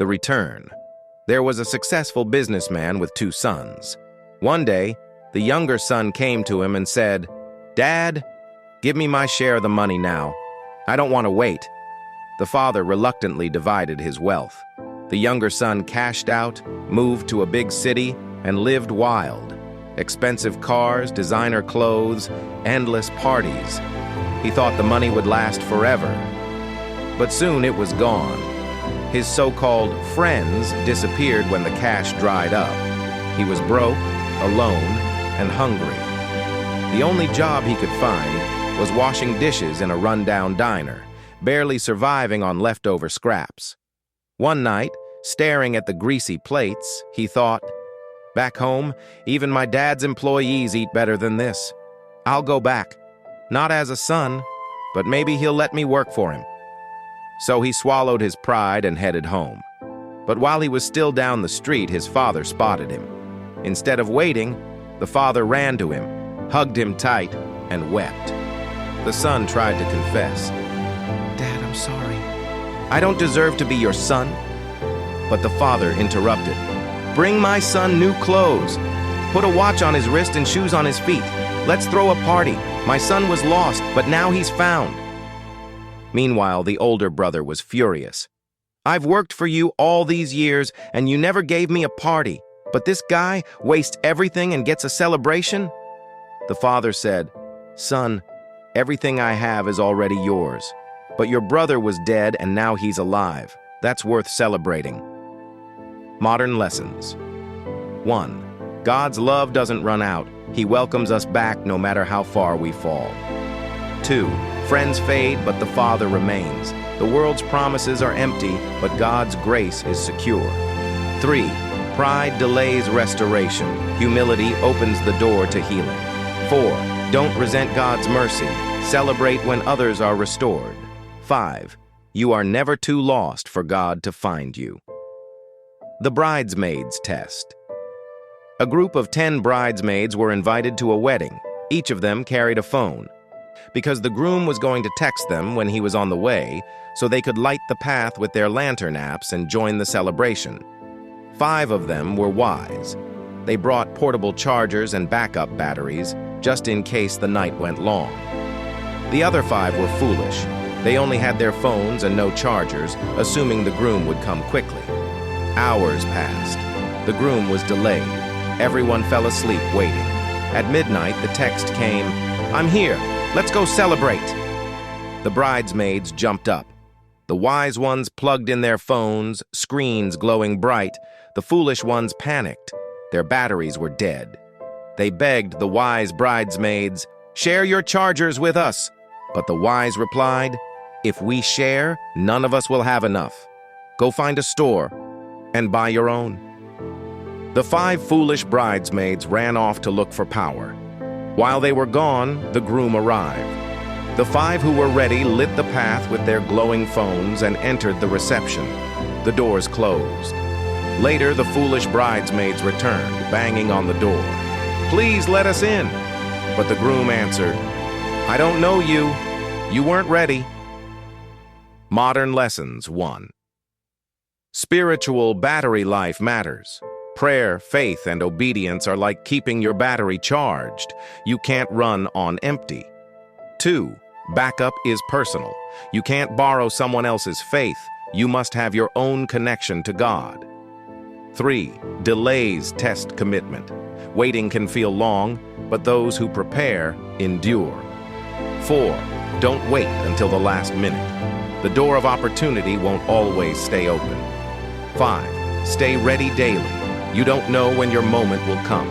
The return. There was a successful businessman with 2 sons. One day, the younger son came to him and said, "Dad, give me my share of the money now. I don't want to wait." The father reluctantly divided his wealth. The younger son cashed out, moved to a big city, and lived wild. Expensive cars, designer clothes, endless parties. He thought the money would last forever. But soon it was gone. His so-called friends disappeared when the cash dried up. He was broke, alone, and hungry. The only job he could find was washing dishes in a rundown diner, barely surviving on leftover scraps. One night, staring at the greasy plates, he thought, "Back home, even my dad's employees eat better than this. I'll go back, not as a son, but maybe he'll let me work for him." So he swallowed his pride and headed home. But while he was still down the street, his father spotted him. Instead of waiting, the father ran to him, hugged him tight, and wept. The son tried to confess. "Dad, I'm sorry. I don't deserve to be your son." But the father interrupted. "Bring my son new clothes. Put a watch on his wrist and shoes on his feet. Let's throw a party. My son was lost, but now he's found." Meanwhile, the older brother was furious. "I've worked for you all these years, and you never gave me a party. But this guy wastes everything and gets a celebration?" The father said, "Son, everything I have is already yours. But your brother was dead and now he's alive. That's worth celebrating." Modern lessons. 1. God's love doesn't run out. He welcomes us back no matter how far we fall. 2. Friends fade, but the Father remains. The world's promises are empty, but God's grace is secure. 3. Pride delays restoration. Humility opens the door to healing. 4. Don't resent God's mercy. Celebrate when others are restored. 5. You are never too lost for God to find you. The bridesmaids test. A group of 10 bridesmaids were invited to a wedding. Each of them carried a phone. Because the groom was going to text them when he was on the way, so they could light the path with their lantern apps and join the celebration. 5 of them were wise. They brought portable chargers and backup batteries, just in case the night went long. The other 5 were foolish. They only had their phones and no chargers, assuming the groom would come quickly. Hours passed. The groom was delayed. Everyone fell asleep waiting. At midnight, the text came, "I'm here. Let's go celebrate." The bridesmaids jumped up. The wise ones plugged in their phones, screens glowing bright. The foolish ones panicked. Their batteries were dead. They begged the wise bridesmaids, "Share your chargers with us." But the wise replied, "If we share, none of us will have enough. Go find a store and buy your own." The 5 foolish bridesmaids ran off to look for power. While they were gone, the groom arrived. The 5 who were ready lit the path with their glowing phones and entered the reception. The doors closed. Later, the foolish bridesmaids returned, banging on the door. "Please let us in." But the groom answered, "I don't know you. You weren't ready." Modern lessons 1. Spiritual battery life matters. Prayer, faith, and obedience are like keeping your battery charged. You can't run on empty. 2. Backup is personal. You can't borrow someone else's faith. You must have your own connection to God. 3. Delays test commitment. Waiting can feel long, but those who prepare endure. 4. Don't wait until the last minute. The door of opportunity won't always stay open. 5. Stay ready daily. You don't know when your moment will come.